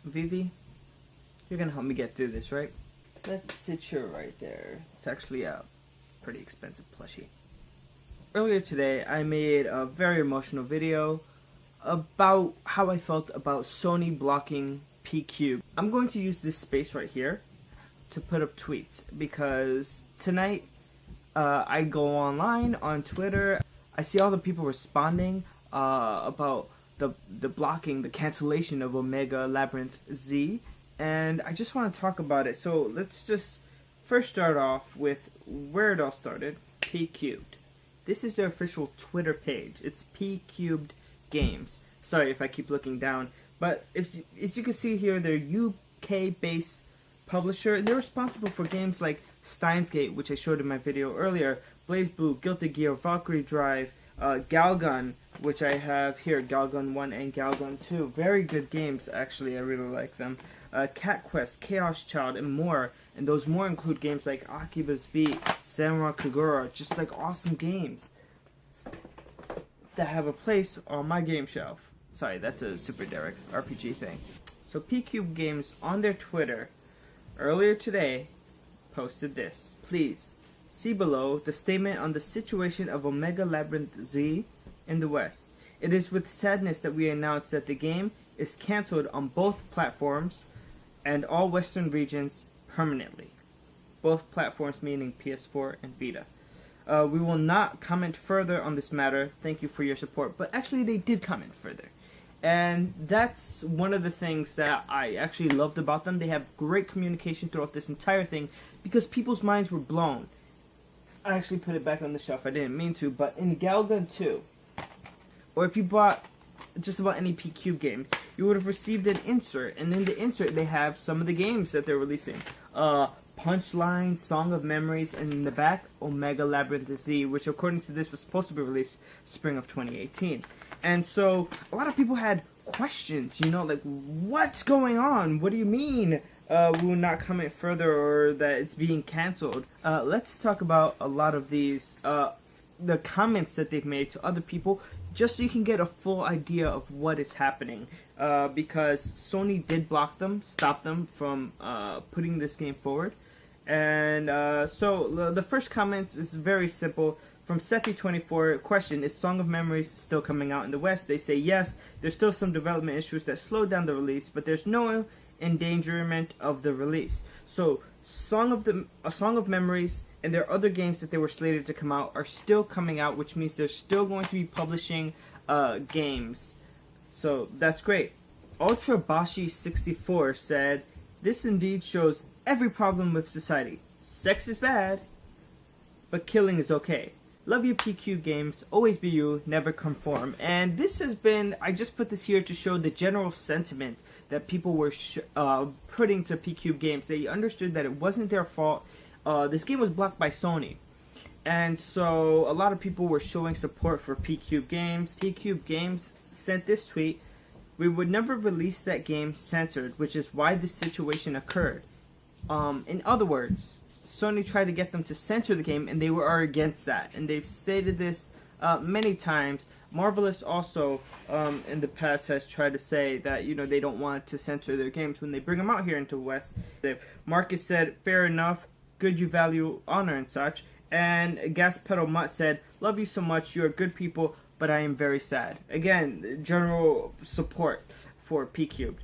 Vivi, you're gonna help me get through this, right? Let's sit here right there. It's actually a pretty expensive plushie. Earlier today, I made a very emotional video about how I felt about Sony blocking Pqube. I'm going to use this space right here to put up tweets because tonight I go online on Twitter. I see all the people responding about the blocking, the cancellation of Omega Labrynth Z, and I just want to talk about it. So let's just first start off with where it all started. Pqube. This is their official Twitter page. It's Pqube Games. Sorry if I keep looking down, but as you can see here, they're UK-based publisher, and they're responsible for games like Steins Gate, which I showed in my video earlier, Blaze Blue, Guilty Gear, Valkyrie Drive, Galgun, which I have here, Galgun 1 and Galgun 2. Very good games, actually. I really like them. Cat Quest, Chaos Child, and more. And those more include games like Akiba's Beat, Samurai Kagura, just like awesome games that have a place on my game shelf. Sorry, that's a Super Derek RPG thing. So Pqube Games on their Twitter earlier today posted this. Please see below the statement on the situation of Omega Labrynth Z in the West. It is with sadness that we announce that the game is cancelled on both platforms and all Western regions permanently. Both platforms meaning PS4 and Vita. We will not comment further on this matter. Thank you for your support. But actually they did comment further. And that's one of the things that I actually loved about them. They have great communication throughout this entire thing because people's minds were blown. I actually put it back on the shelf. I didn't mean to, but in Galgun 2, or if you bought just about any Pqube game, you would have received an insert, and in the insert they have some of the games that they're releasing. Punchline, Song of Memories, and in the back, Omega Labrynth Z, which according to this was supposed to be released spring of 2018. And so, a lot of people had questions, you know, like, what's going on? What do you mean we will not comment further or that it's being cancelled? Let's talk about a lot of these, the comments that they've made to other people, just so you can get a full idea of what is happening. Because Sony did block them, stop them from putting this game forward. And so the first comment is very simple. From Sethi24, question, is Song of Memories still coming out in the West? They say yes, there's still some development issues that slow down the release, but there's no endangerment of the release. So, A Song of Memories and their other games that they were slated to come out are still coming out, which means they're still going to be publishing games. So, that's great. UltraBashi64 said, this indeed shows every problem with society. Sex is bad, but killing is okay. Love you, Pqube Games. Always be you, never conform. And this has been, I just put this here to show the general sentiment that people were putting to Pqube Games. They understood that it wasn't their fault. This game was blocked by Sony. And so a lot of people were showing support for Pqube Games. Pqube Games sent this tweet. We would never release that game censored, which is why this situation occurred. In other words, Sony tried to get them to censor the game, and they were against that. And they've stated this many times. Marvelous also, in the past, has tried to say that, you know, they don't want to censor their games when they bring them out here into the West. Marcus said, fair enough, good you value honor and such. And Gas Pedal Mutt said, love you so much, you are good people, but I am very sad. Again, general support for Pqube.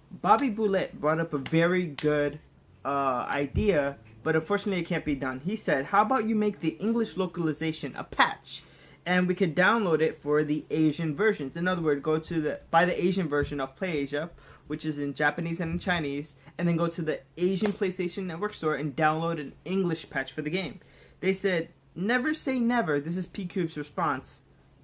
Bobby Boulette brought up a very good idea, but unfortunately it can't be done. He said, how about you make the English localization a patch, and we could download it for the Asian versions. In other words, go to buy the Asian version of PlayAsia, which is in Japanese and in Chinese, and then go to the Asian PlayStation Network store and download an English patch for the game. They said, never say never. This is Pqube's response,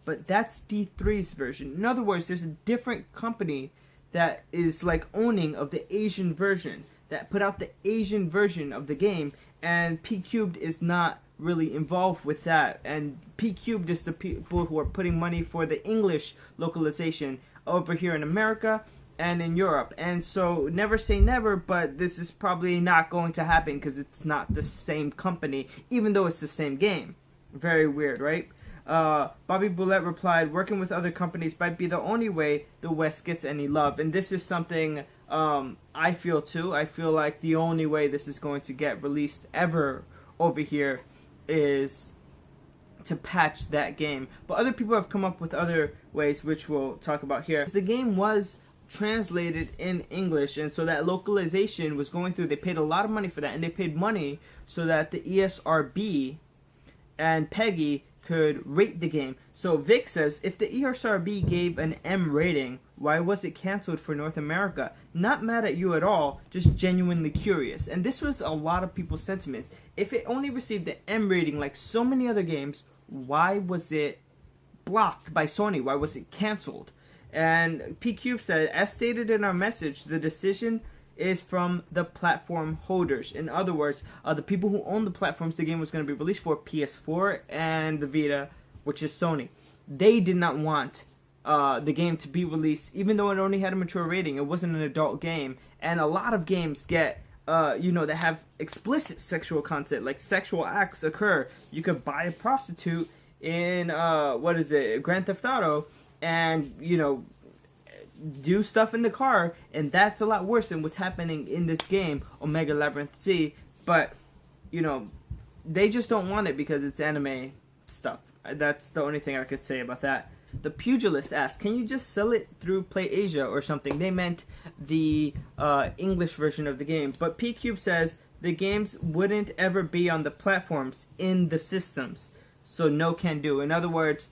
but that's D3's version. In other words, there's a different company that is like owning of the Asian version, that put out the Asian version of the game, and Pqube is not really involved with that. And Pqube is the people who are putting money for the English localization over here in America and in Europe. And so, never say never, but this is probably not going to happen because it's not the same company, even though it's the same game. Very weird, right? Bobby Boulette replied, working with other companies might be the only way the West gets any love. And this is something I feel too. I feel like the only way this is going to get released ever over here is to patch that game. But other people have come up with other ways, which we'll talk about here. The game was translated in English, and so that localization was going through. They paid a lot of money for that, and they paid money so that the ESRB and Peggy could rate the game. So Vic says, if the ESRB gave an M rating, why was it canceled for North America? Not mad at you at all, just genuinely curious. And this was a lot of people's sentiments. If it only received the M rating like so many other games, why was it blocked by Sony? Why was it canceled? And Pqube said, as stated in our message, the decision is from the platform holders. In other words, the people who own the platforms the game was going to be released for, PS4 and the Vita, which is Sony. They did not want the game to be released, even though it only had a mature rating. It wasn't an adult game, and a lot of games get, that have explicit sexual content, like sexual acts occur. You could buy a prostitute in, Grand Theft Auto, and, do stuff in the car, and that's a lot worse than what's happening in this game, Omega Labrynth Z. But, they just don't want it because it's anime stuff. That's the only thing I could say about that. The Pugilist asked, can you just sell it through PlayAsia or something? They meant the English version of the game. But Pqube says the games wouldn't ever be on the platforms in the systems. So no can do. In other words,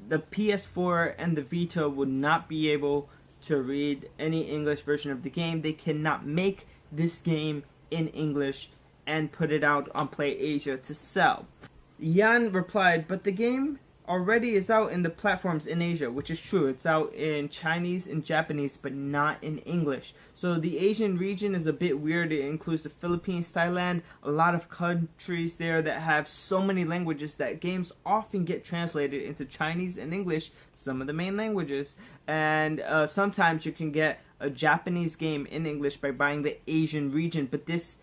the PS4 and the Vita would not be able to read any English version of the game. They cannot make this game in English and put it out on PlayAsia to sell. Yan replied, but the game already is out in the platforms in Asia, which is true. It's out in Chinese and Japanese, but not in English. So the Asian region is a bit weird. It includes the Philippines, Thailand, a lot of countries there that have so many languages that games often get translated into Chinese and English, some of the main languages. And sometimes you can get a Japanese game in English by buying the Asian region, but this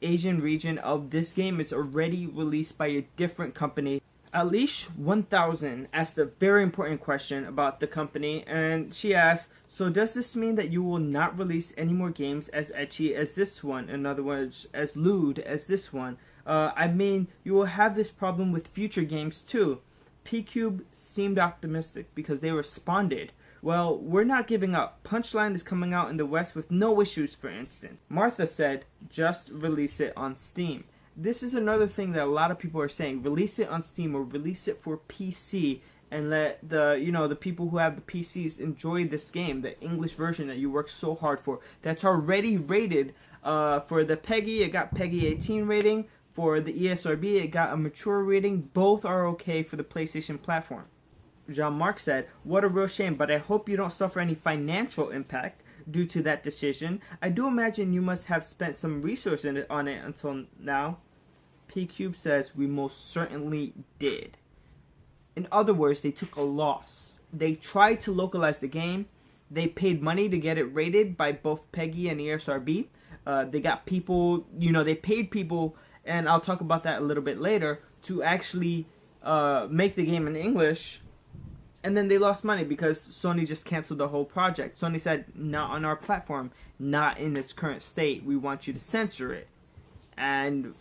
Asian region of this game is already released by a different company. Alish1000 asked a very important question about the company, and she asked, so does this mean that you will not release any more games as ecchi as this one? In other words, as lewd as this one? I mean, you will have this problem with future games too. Pqube seemed optimistic because they responded, well, we're not giving up. Punchline is coming out in the West with no issues, for instance. Martha said, just release it on Steam. This is another thing that a lot of people are saying. Release it on Steam or release it for PC and let the people who have the PCs enjoy this game, the English version that you worked so hard for. That's already rated for the Peggy. It got Peggy 18 rating. For the ESRB, it got a mature rating. Both are okay for the PlayStation platform. Jean-Marc said, what a real shame, but I hope you don't suffer any financial impact due to that decision. I do imagine you must have spent some resource on it until now. Pqube says, we most certainly did. In other words, they took a loss. They tried to localize the game. They paid money to get it rated by both Peggy and ESRB. They got people, they paid people, and I'll talk about that a little bit later, to actually make the game in English. And then they lost money because Sony just canceled the whole project. Sony said, not on our platform, not in its current state. We want you to censor it. And,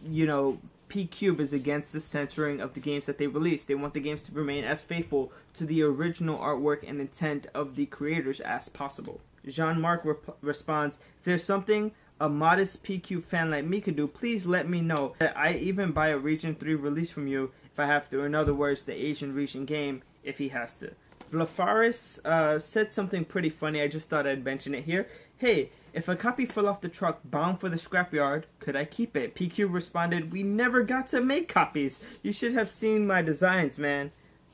Pqube is against the censoring of the games that they release. They want the games to remain as faithful to the original artwork and intent of the creators as possible. Jean-Marc responds, if there's something a modest Pqube fan like me could do, please let me know. I even buy a Region 3 release from you if I have to. In other words, the Asian region game, if he has to. Vlafaris said something pretty funny. I just thought I'd mention it here. Hey, if a copy fell off the truck bound for the scrapyard, could I keep it? Pqube responded, we never got to make copies. You should have seen my designs, man.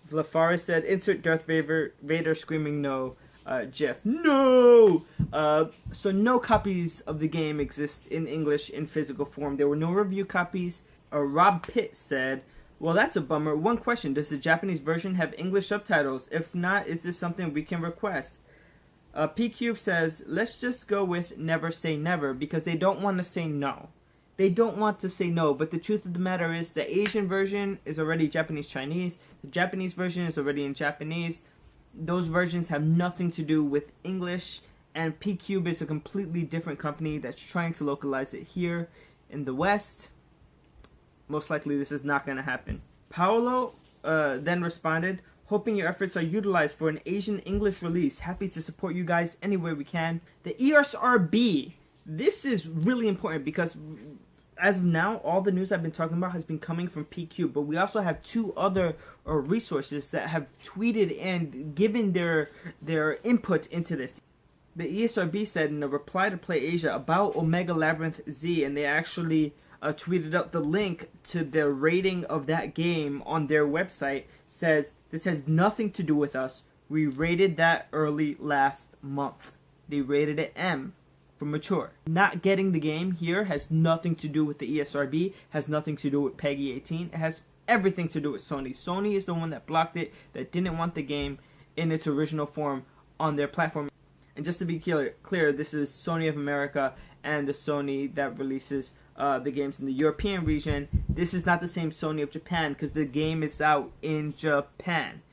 Vlafaris said, insert Darth Vader screaming no. Jeff, no! So no copies of the game exist in English in physical form. There were no review copies. Rob Pitt said, well, that's a bummer. One question, does the Japanese version have English subtitles? If not, is this something we can request? Pqube says, let's just go with never say never, because they don't want to say no. They don't want to say no, but the truth of the matter is the Asian version is already Japanese-Chinese. The Japanese version is already in Japanese. Those versions have nothing to do with English, and Pqube is a completely different company that's trying to localize it here in the West. Most likely this is not going to happen. Paolo then responded, hoping your efforts are utilized for an Asian English release. Happy to support you guys any way we can. The ESRB, this is really important because as of now, all the news I've been talking about has been coming from Pqube, but we also have two other resources that have tweeted and given their input into this. The ESRB said in a reply to Play Asia about Omega Labrynth Z, and they actually tweeted out the link to the rating of that game on their website, says, this has nothing to do with us. We rated that early last month. They rated it M for mature. Not getting the game here has nothing to do with the ESRB, has nothing to do with PEGI 18. It has everything to do with Sony. Sony is the one that blocked it, that didn't want the game in its original form on their platform. And just to be clear, this is Sony of America and the Sony that releases the games in the European region. This is not the same Sony of Japan because the game is out in Japan.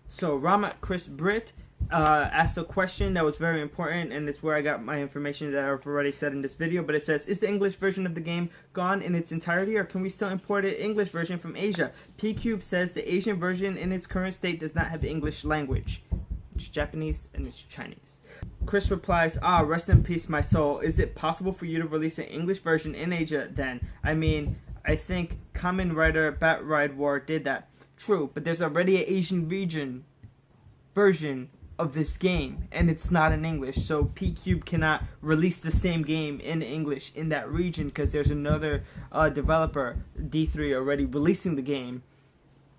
So Rama Chris Britt asked a question that was very important, and it's where I got my information that I've already said in this video, but it says, is the English version of the game gone in its entirety, or can we still import an English version from Asia? Pqube says the Asian version in its current state does not have the English language. It's Japanese and it's Chinese. Chris replies, rest in peace my soul. Is it possible for you to release an English version in Asia then? I mean, I think Kamen Rider Bat Ride War did that. True, but there's already an Asian region version of this game, and it's not in English, so Pqube cannot release the same game in English in that region because there's another developer, D3, already releasing the game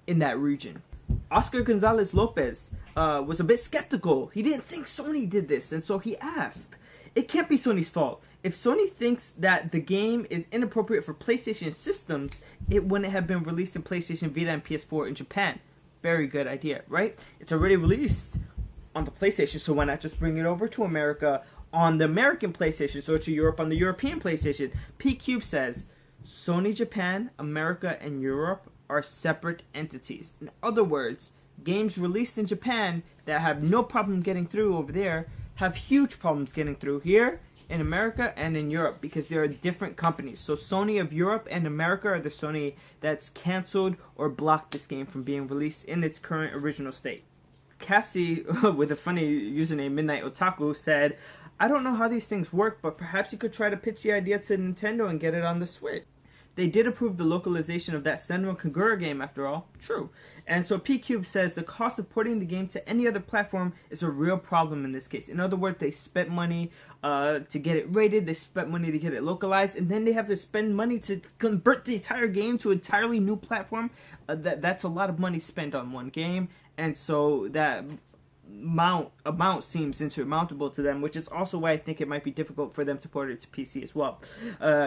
in that region. Oscar Gonzalez Lopez was a bit skeptical. He didn't think Sony did this, and so he asked, it can't be Sony's fault. If Sony thinks that the game is inappropriate for PlayStation systems, it wouldn't have been released in PlayStation Vita and PS4 in Japan. Very good idea, right? It's already released on the PlayStation, so why not just bring it over to America on the American PlayStation, so to Europe on the European PlayStation? Pqube says, Sony Japan, America, and Europe are separate entities. In other words, games released in Japan that have no problem getting through over there have huge problems getting through here in America and in Europe because they are different companies. So Sony of Europe and America are the Sony that's canceled or blocked this game from being released in its current original state. Cassie, with a funny username Midnight Otaku, said, I don't know how these things work, but perhaps you could try to pitch the idea to Nintendo and get it on the Switch. They did approve the localization of that Senran Kagura game after all. True. And so Pqube says the cost of porting the game to any other platform is a real problem in this case. In other words, they spent money to get it rated, they spent money to get it localized, and then they have to spend money to convert the entire game to an entirely new platform. That's a lot of money spent on one game, and so that amount seems insurmountable to them, which is also why I think it might be difficult for them to port it to PC as well.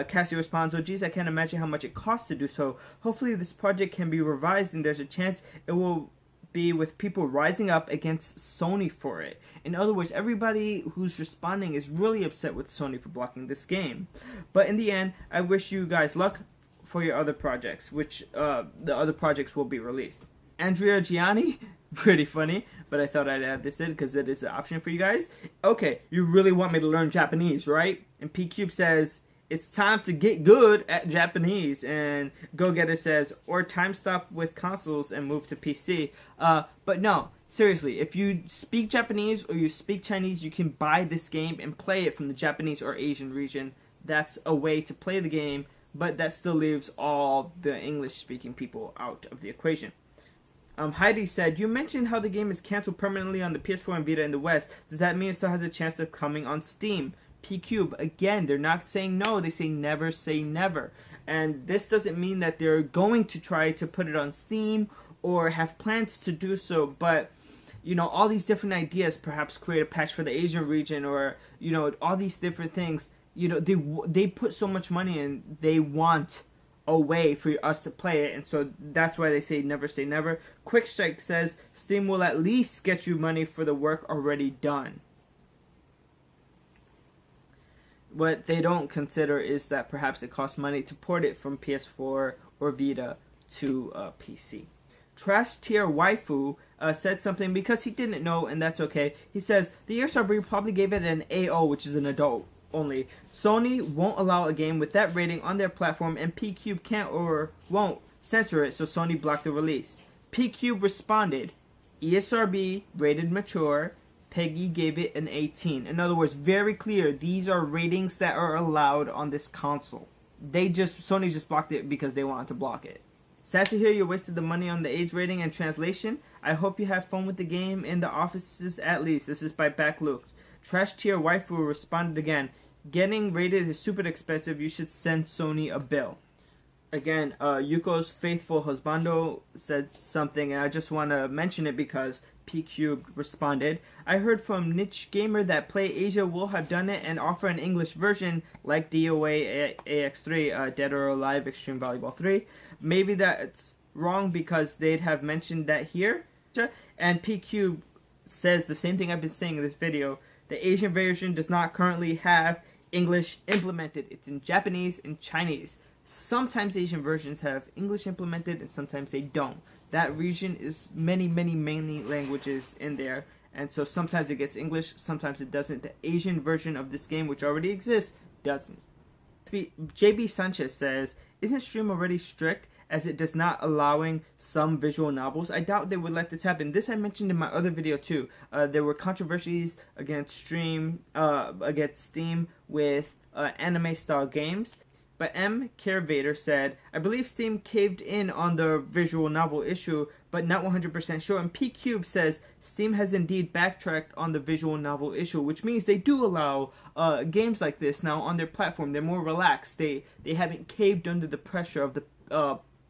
Cassie responds, oh geez, I can't imagine how much it costs to do so. Hopefully this project can be revised and there's a chance it will be with people rising up against Sony for it. In other words, everybody who's responding is really upset with Sony for blocking this game. But in the end, I wish you guys luck for your other projects, which the other projects will be released. Andrea Gianni, pretty funny, but I thought I'd add this in because it is an option for you guys. Okay, you really want me to learn Japanese, right? And Pqube says, it's time to get good at Japanese. And Go Getter says, or time stop with consoles and move to PC. But no, seriously, if you speak Japanese or you speak Chinese, you can buy this game and play it from the Japanese or Asian region. That's a way to play the game, but that still leaves all the English-speaking people out of the equation. Heidi said, you mentioned how the game is canceled permanently on the PS4 and Vita in the West. Does that mean it still has a chance of coming on Steam? Pqube, again, they're not saying no, they say never. And this doesn't mean that they're going to try to put it on Steam or have plans to do so, but, you know, all these different ideas, perhaps create a patch for the Asian region or, you know, all these different things, you know, they put so much money in, they want a way for us to play it, and so that's why they say never. Quick Strike says Steam will at least get you money for the work already done. What they don't consider is that perhaps it costs money to port it from PS4 or Vita to PC. Trash Tier Waifu said something because he didn't know, and that's okay. He says, the ESRB probably gave it an AO, which is an adult only. Sony won't allow a game with that rating on their platform, and Pqube can't or won't censor it, so Sony blocked the release. Pqube responded, ESRB rated mature, Peggy gave it an 18. In other words, very clear, these are ratings that are allowed on this console. Sony just blocked it because they wanted to block it. Sad to hear you wasted the money on the age rating and translation. I hope you have fun with the game in the offices at least. This is by Backluke. Trash tier Waifu responded again. Getting rated is super expensive. You should send Sony a bill. Again, Yuko's faithful husbando said something, and I just want to mention it because Pqube responded. I heard from Niche Gamer that Play Asia will have done it and offer an English version like DOA AX3, Dead or Alive Extreme Volleyball 3. Maybe that's wrong because they'd have mentioned that here. And Pqube says the same thing I've been saying in this video. The Asian version does not currently have English implemented. It's in Japanese and Chinese. Sometimes Asian versions have English implemented and sometimes they don't. That region is many languages in there, and so sometimes it gets English, sometimes it doesn't. The Asian version of this game, which already exists, doesn't. JB Sanchez says, isn't Stream already strict as it does not allowing some visual novels? I doubt they would let this happen. This I mentioned in my other video too. There were controversies against Steam with anime style games. But M. Caravator said, I believe Steam caved in on the visual novel issue, but not 100% sure. And Pqube says, Steam has indeed backtracked on the visual novel issue, which means they do allow games like this now on their platform. They're more relaxed. They haven't caved under the pressure of the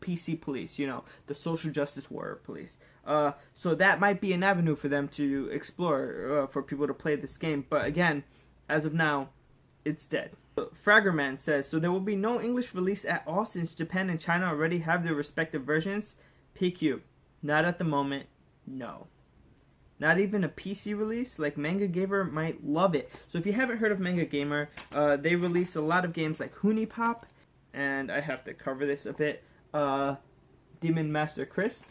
PC police, you know, the social justice warrior police. So that might be an avenue for them to explore, for people to play this game. But again, as of now, it's dead. Fraggerman says, so there will be no English release at all since Japan and China already have their respective versions? Pqube, not at the moment, no. Not even a PC release? Like Manga Gamer might love it. So if you haven't heard of Manga Gamer, they release a lot of games like Huni Pop, and I have to cover this a bit, Demon Master Chris,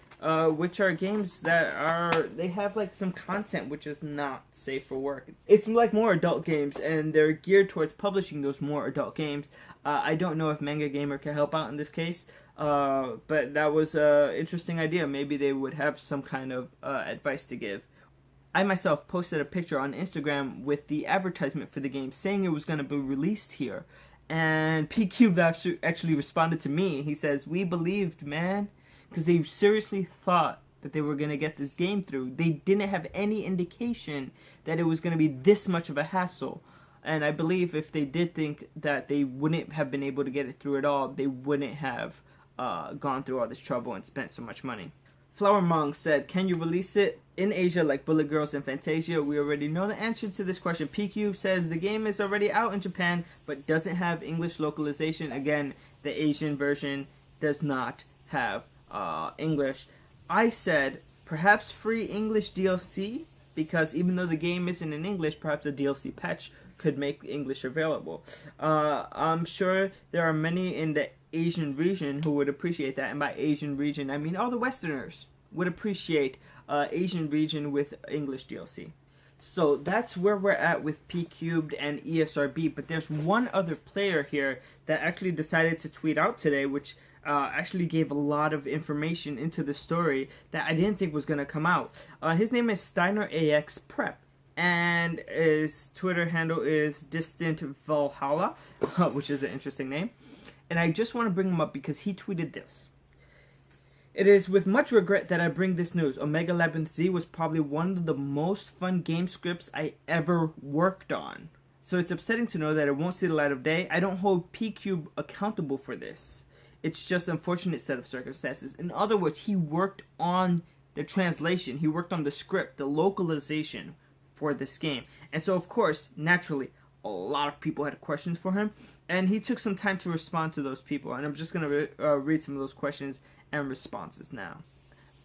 which are games that they have like some content which is not safe for work. It's like more adult games, and they're geared towards publishing those more adult games. I don't know if Manga Gamer can help out in this case, but that was an interesting idea. Maybe they would have some kind of advice to give. I myself posted a picture on Instagram with the advertisement for the game saying it was going to be released here, and Pqube actually responded to me. He says, we believed, man. Because they seriously thought that they were going to get this game through. They didn't have any indication that it was going to be this much of a hassle. And I believe if they did think that they wouldn't have been able to get it through at all, they wouldn't have gone through all this trouble and spent so much money. Flower Mong said, can you release it in Asia like Bullet Girls and Fantasia? We already know the answer to this question. Pqube says the game is already out in Japan, but doesn't have English localization. Again, the Asian version does not have English. I said perhaps free English DLC, because even though the game isn't in English, perhaps a DLC patch could make English available. I'm sure there are many in the Asian region who would appreciate that, and by Asian region I mean all the Westerners would appreciate Asian region with English DLC. So that's where we're at with Pqube and ESRB, but there's one other player here that actually decided to tweet out today, which actually gave a lot of information into the story that I didn't think was going to come out. His name is Steiner Ax Prep, and his Twitter handle is Distant Valhalla, which is an interesting name. And I just want to bring him up because he tweeted this. It is with much regret that I bring this news. Omega Labrynth Z was probably one of the most fun game scripts I ever worked on. So it's upsetting to know that it won't see the light of day. I don't hold Pqube accountable for this. It's just an unfortunate set of circumstances. In other words, he worked on the translation. He worked on the script, the localization for this game. And so, of course, naturally, a lot of people had questions for him. And he took some time to respond to those people. And I'm just going to read some of those questions and responses now.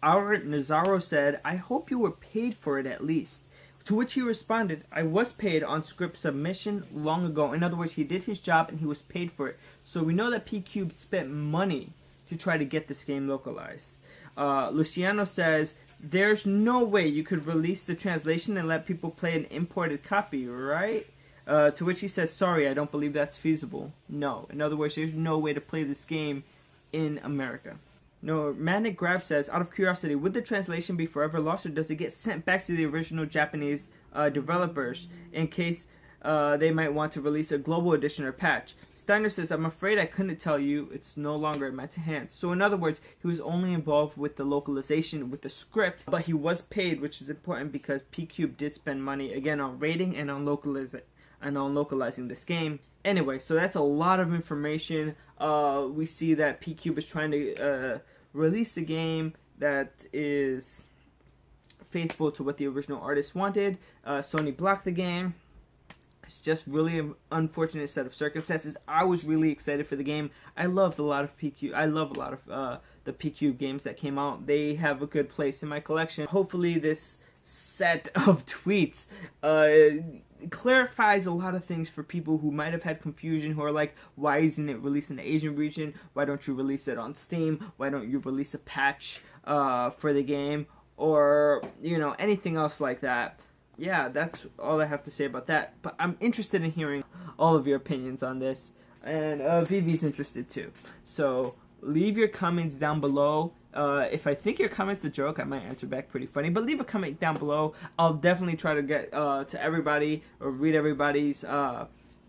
Our Nazaro said, I hope you were paid for it at least. To which he responded, I was paid on script submission long ago. In other words, he did his job and he was paid for it. So we know that Pqube spent money to try to get this game localized. Luciano says, there's no way you could release the translation and let people play an imported copy, right? To which he says, sorry, I don't believe that's feasible. No. In other words, there's no way to play this game in America. No, Manic Grab says, out of curiosity, would the translation be forever lost, or does it get sent back to the original Japanese developers in case they might want to release a global edition or patch? Steiner says, I'm afraid I couldn't tell you. It's no longer in my hands. So in other words, he was only involved with the localization, with the script, but he was paid, which is important because Pqube did spend money, again, on rating and on localizing this game. Anyway, so that's a lot of information. We see that Pqube is trying to release a game that is faithful to what the original artist wanted. Sony blocked the game. It's just really an unfortunate set of circumstances. I was really excited for the game. I loved a lot of Pqube. I love a lot of the Pqube games that came out. They have a good place in my collection. Hopefully this set of tweets clarifies a lot of things for people who might have had confusion, who are like, why isn't it released in the Asian region? Why don't you release it on Steam? Why don't you release a patch for the game? Or, you know, anything else like that. Yeah, that's all I have to say about that. But I'm interested in hearing all of your opinions on this. And Vivi's interested too. So leave your comments down below. If I think your comment's a joke, I might answer back pretty funny. But leave a comment down below. I'll definitely try to get to everybody or read everybody's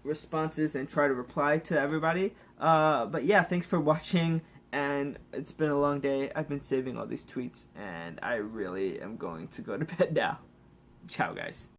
responses and try to reply to everybody. But yeah, thanks for watching. And it's been a long day. I've been saving all these tweets. And I really am going to go to bed now. Ciao, guys.